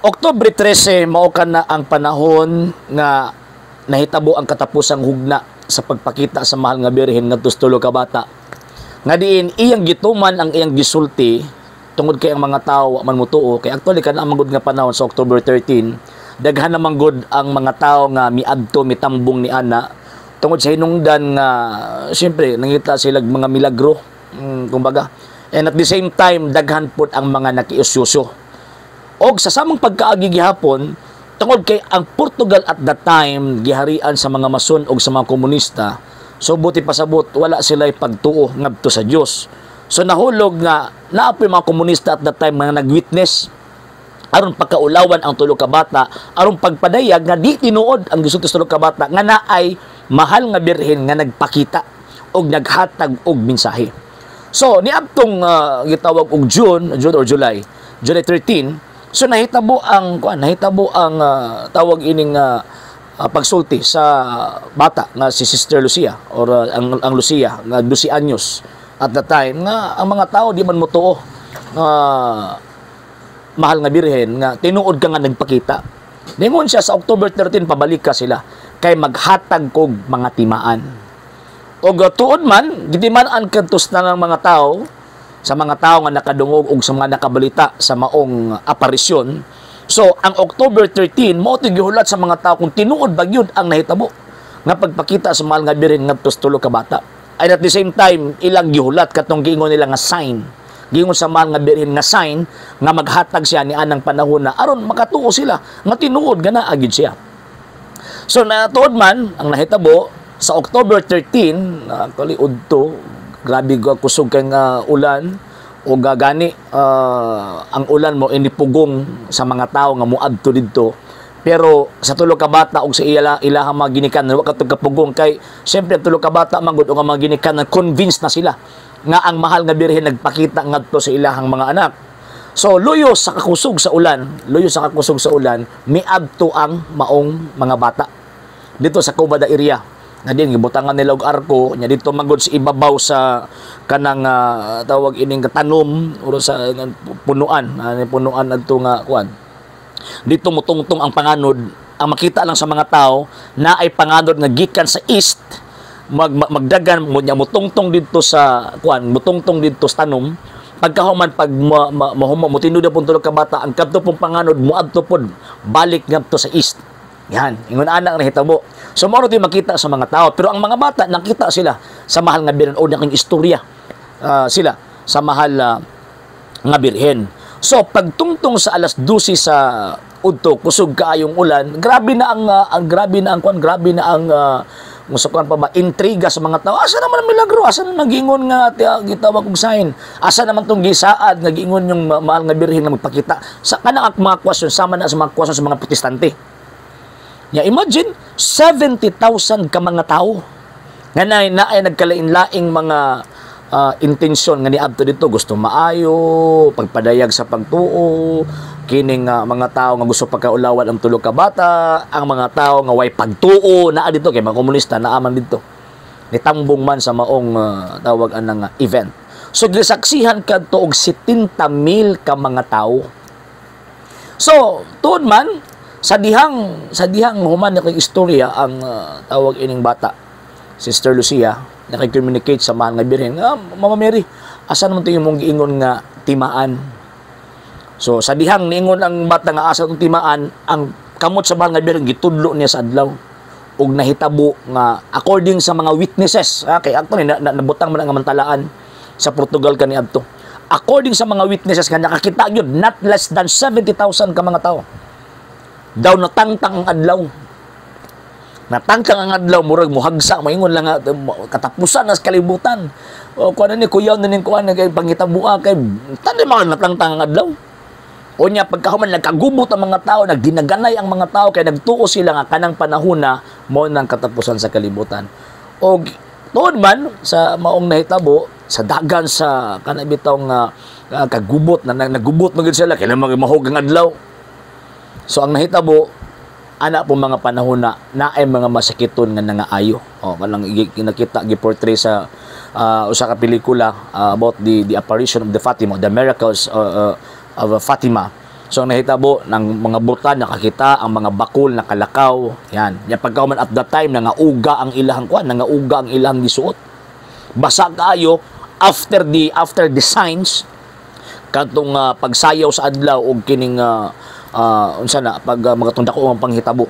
Oktubre 13 mao na ang panahon nga nahitabo ang katapusang hugna sa pagpakita sa mahal nga birhen ngadto sa tulo ka bata. Nga diin iyang gituman ang iyang gisulti tungod kay ang mga tawo man mutuo kay actually kana ang nga panahon sa October 13 daghan naman gud ang mga tawo nga miadto mitambong ni ana tungod sa hinungdan nga syempre nangita sila mga milagro kumbaga, and at the same time daghan pud ang mga nakiusyoso. Og sa samang pagkaagi gihapon tungod kay ang Portugal at that time giharian sa mga mason og sa mga komunista, so buti pasabot wala sila pagtuo ngadto sa Dios. So nahulog nga naapoy mga komunista at that time mga nagwitness aron pagkaulawan ang tulo ka bata, aron pagpadayag nga di tinuod ang gisulti sa tulo ka bata nga naay mahal nga birhen nga nagpakita og naghatag og mensahe. So niadtong gitawag og June or July 13. So nahitabo ang tawag ining pagsulti sa bata nga si Sister Lucia or ang Lucia nga 12 anyos at the time nga ang mga tao di man motuo mahal nga birhen nga tinuod ka nga nagpakita. Ningon siya sa October 13 pabalik ka sila kay maghatag kog mga timaan. Og tuod man gitiman-an kadtos na ng mga tao sa mga tao nga nakadungog og sa mga nakabalita sa maong aparisyon. So ang October 13 mao gihulat sa mga tao kung tinuod ba gyud ang nahitabo nga pagpakita sa mahal nga birhen ngadto sa tulo ka bata. And at the same time ilang gihulat katong giingon nila nga sign. Giingon sa mahal nga birhen nga sign nga maghatag siya ni anang panahon na aron makatuo sila nga tinuod nga naa gyud siya. So natuod man ang nahitabo sa October 13 actually udto grabe kusog kay nga ulan o gagani ang ulan mo inipugong sa mga tao nga muadto didto, pero sa tulo ka bata og sa ilahang mga ginikanan wa katong kapugong kay syempre tulo ka bata man gud og mga ginikanan convinced na sila nga ang mahal nga birhen nagpakita ngadto sa ilahang mga anak. So luyo sa kakusog sa ulan miadto ang maong mga bata dito sa Cubada area na din gibutangan nila og arko nya dito magod sa ibabaw sa kanang tawag ining katanom o sa punuan adto nga kuan dito mutungtong ang panganod. Ang makita lang sa mga tao na ay panganod nga gikan sa east magdagan mo nya mutungtong dito sa kuan mutungtong dito sa tanom pagkahuman pag motinud pun tulo ka bata ang kadto pong panganod muadto pod balik ngadto sa east. Yan, ingon anak na hitabo. So mao rin makita sa mga tao, pero ang mga bata nakita sila sa mahal nga birhen o naking istorya sila sa mahal nga birhen. So pagtungtong sa alas 12 sa udto kusog kaayong ulan, grabe na ang musukan pa ba intriga sa mga tao. Asa naman ang milagro? Asa na nagingon nga gitawag og sign? Asa naman tong gisaad nagingon yung mahal nga birhen nga magpakita? Sa kanang mga question sama na sa mga question sa mga protestante. Ya imagine 70,000 ka mga tao nga naay nagkalain-laing mga intensyon nga niadto dito, gusto maayo, pagpadayag sa pagtuo, kining mga tao nga gusto pagkaulawan ang tulo ka bata, ang mga tao nga way pagtuo naa dito kay mga komunista naaman dito. Nitambong man sa maong tawag anang event. So gisaksihan kadto og 70,000 ka mga tao. So tuod man sa dihang human na istorya ang tawag ining bata Sister Lucia nakikommunicate sa mahal nga birhen Mama Mary asa naman ito yung mong giingon nga timaan. So sa dihang niingon ang bata nga asa itong timaan ang kamot sa mahal nga birhen gitudlo niya sa adlaw ug nahitabo nga according sa mga witnesses kay actually nabutang man ang mantalaan sa Portugal kaniadto according sa mga witnesses nga nakakita gyud not less than 70,000 ka mga tao daw natangtang ang adlaw. Natangtang ang adlaw murag muhagsa maingon lang katapusan na sa kalibutan. O kuan ni kuyaw na ning kuan kay pangitabuha kay tanda man natangtang ang adlaw. O nya pagkahuman nagkagubot ang mga tao, nagdinaganay ang mga tao kay nagtuo sila nga kanang panahona mo nang katapusan sa kalibutan. Og tuod man sa maong nahitabo sa dagan sa kana bitaw nga kagubot na nagubot magid sila kay mahog ang adlaw. So ang nahitabo ana po mga panahon na ay mga masakiton nga nangaayo. Kanang nakita giportray sa usa ka pelikula about the apparition of the Fatima, the miracles of Fatima. So nahitabo ng mga buta nakakita ang mga bakul na kalakaw. Yan. Ya pagkauman at that time nangauga ang ilahang nangauga ang ilahang gisuot. Basa kaayo after the signs katong pagsayaw sa adlaw og kining unsa na pag mga tundako ang panghitabo.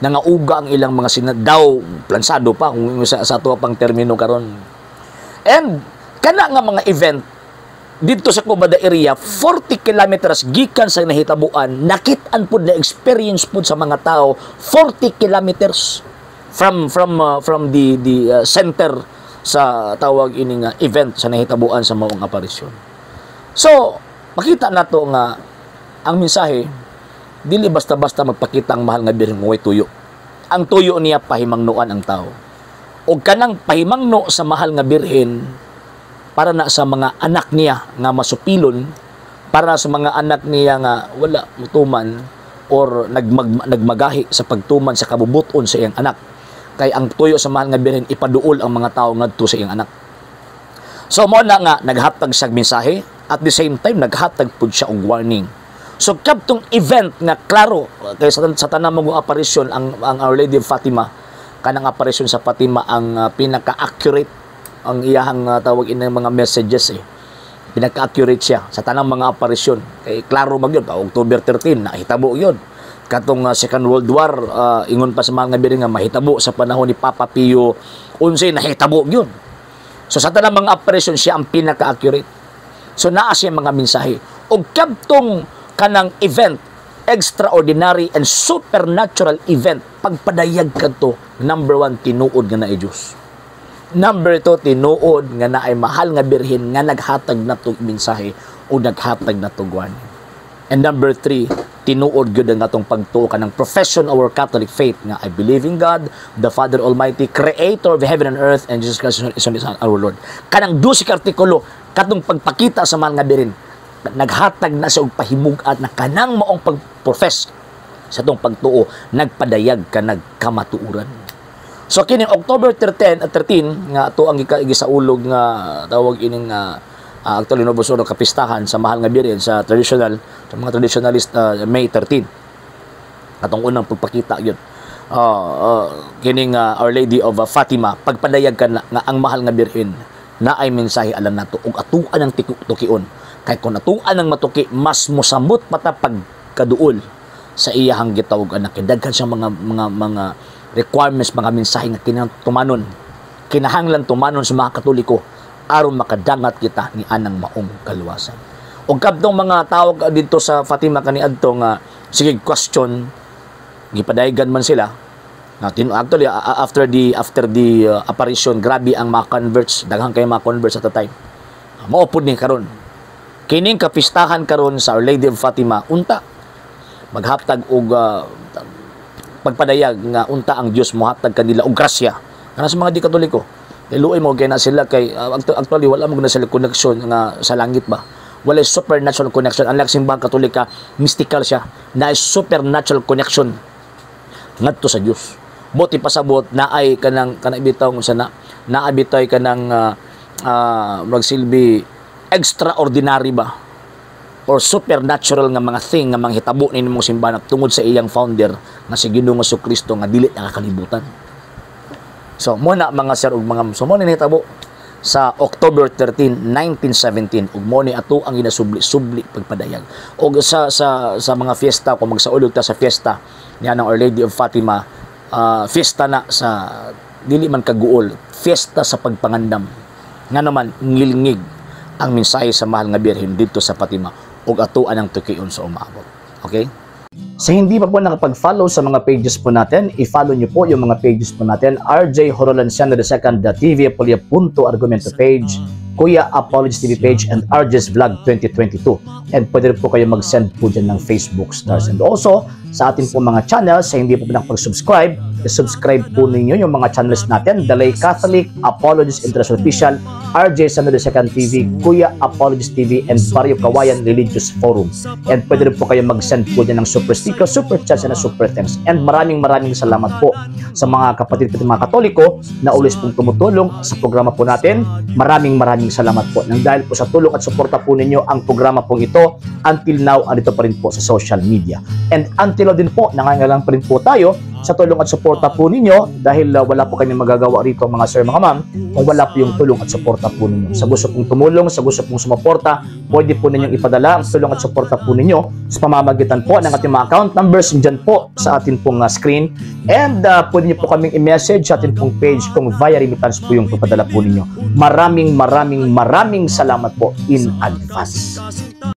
Nangauga ang ilang mga daw plansado pa kung sa ato pang termino karon. And kana nga mga event dito sa Cubada area 40 kilometers gikan sa nahitabuan nakit-an pud na experience pud sa mga tao 40 kilometers from the center sa tawag ining event sa nahitabuan sa maong aparisyon. So makita nato nga ang mensahe dili basta-basta magpakita ang mahal nga birhen way tuyo. Ang tuyo niya pahimangnuan ang tao. Og kanang pahimangno sa mahal nga birhen para na sa mga anak niya nga masupilon, para sa mga anak niya nga wala mutuman or nagmagahi sa pagtuman sa kabubuton sa iyang anak. Kay ang tuyo sa mahal nga birhen ipaduol ang mga tao ngadto sa iyang anak. So mo na nga naghatag sa mensahe at the same time naghatag pud siya og warning. So kadtong event nga klaro kay sa tanang mga aparisyon ang Our Lady of Fatima, kanang aparisyon sa Fatima ang pinaka-accurate ang iyahang tawag inang mga messages pinaka-accurate siya sa tanang mga aparisyon. Kay klaro mag yun, October 13 nahitabo yun. Katong Second World War ingon pa sa mga birhen nga mahitabo sa panahon ni Papa Pio 11 nahitabo yun. So sa tanang mga aparisyon siya ang pinaka-accurate. So naa siya mga mensahe. Og kadtong kanang event, extraordinary and supernatural event, pagpadayag kadto, number 1 tinuod nga naay Dios. Number 2, tinuod nga naay mahal nga birhen nga naghatag nato mensahe o naghatag nato warning. And number 3, tinuod gyud ang atong pagtuo kanang profession of our Catholic faith nga I believe in God, the Father Almighty, Creator of heaven and earth, and Jesus Christ is our Lord. Kanang 12 artikulo katong pagpakita sa mahal nga birhen naghatag na sa og pahimug-at na kanang maong pagprofess sa atong pagtuo nagpadayag ka nagkamatuoran. So kining October 13 nga ato ang gisaulog nga tawag ining actually nobosoro kapistahan sa mahal nga birhen sa traditional sa mga traditionalist May 13. Atong unang pagpakita yun. Kining Our Lady of Fatima pagpadayag ka na nga ang mahal nga birhen na ay mensahe alam nato ug atuan ang tukion. Kay kung atuan ang matuki mas mosamot pata pagkaduol sa iyahang gitawag anak. Daghan siya mga requirements, mga mensahe nga kinahanglan tumanon sa mga Katoliko aron makadangat kita ni anang maong kaluwasan. Og kadtong mga tawag dito sa Fatima kaniadto nga sige question gipadayagan man sila. Actually after the apparition grabe ang mga converts, daghang kay mga converts at the time. Mao pud ni karon. Kining kapistahan karon sa Our Lady of Fatima unta maghatag og pagpadayag nga unta ang Dios mohatag kanila og grasya kana sa mga di Katoliko. Luoy mo kay na sila kay actually wala mo na sila connection nga sa langit ba. Wala supernatural connection. Unlike simbang Katolika, mystical siya. Na supernatural connection ngadto sa Dios. Buti pasabot na ay kanang bitaw sa naabitay kanang magsilbi extraordinary ba or supernatural nga mga thing nga manghitabo ni nimong simbahan tungod sa iyang founder nga si Ginoong Jesucristo nga dili nakakalibutan. So mo na mga sir ug mga so mo ni hitabo sa October 13, 1917 ug mo ni ato ang ginasubli-subli pagpadayag. Og sa mga fiesta kung magsaulog ta sa fiesta niya ng Our Lady of Fatima, fiesta na sa dili man kaguol, fiesta sa pagpangandam. Nga naman ngilngig ang mensahe sa mahal nga birhen dito sa Fatima ug atuan ang tukion sa umaabot. Okay? Sa hindi pa po nakapag-follow sa mga pages po natin, i-follow niyo po yung mga pages po natin, RJ Horolanciano II TV Apolia Punto Argumento page, Kuya Apologies TV page, and RJ's Vlog 2022. And pwede rin po kayo mag-send po dyan ng Facebook stars. And also, sa ating po mga channels, sa hindi po nakapag-subscribe, subscribe po ninyo yung mga channels natin, Dalay Catholic, Apologist International Official, RJ Santo II TV, Kuya Apologist TV, and Barrio Kawayan Religious Forum. And pwede rin po kayo mag-send po dyan ng super sticker, super chats, and super thanks. And maraming salamat po sa mga kapatid at mga Katoliko na ulis pong tumutulong sa programa po natin. Maraming salamat po. Nang dahil po sa tulong at suporta po ninyo, ang programa po ito, until now, andito pa rin po sa social media. And until now din po, nangangailangan pa rin po tayo sa tulong at suporta po ninyo dahil wala po kami magagawa rito mga sir, mga ma'am, kung wala po yung tulong at suporta po ninyo. Sa gusto pong tumulong, sa gusto pong sumuporta, pwede po ninyong ipadala ang tulong at suporta po ninyo sa pamamagitan po ng ating mga account numbers dyan po sa ating pong screen. And pwede nyo po kaming i-message sa ating pong page kung via remittance po yung papadala po ninyo. Maraming salamat po in advance.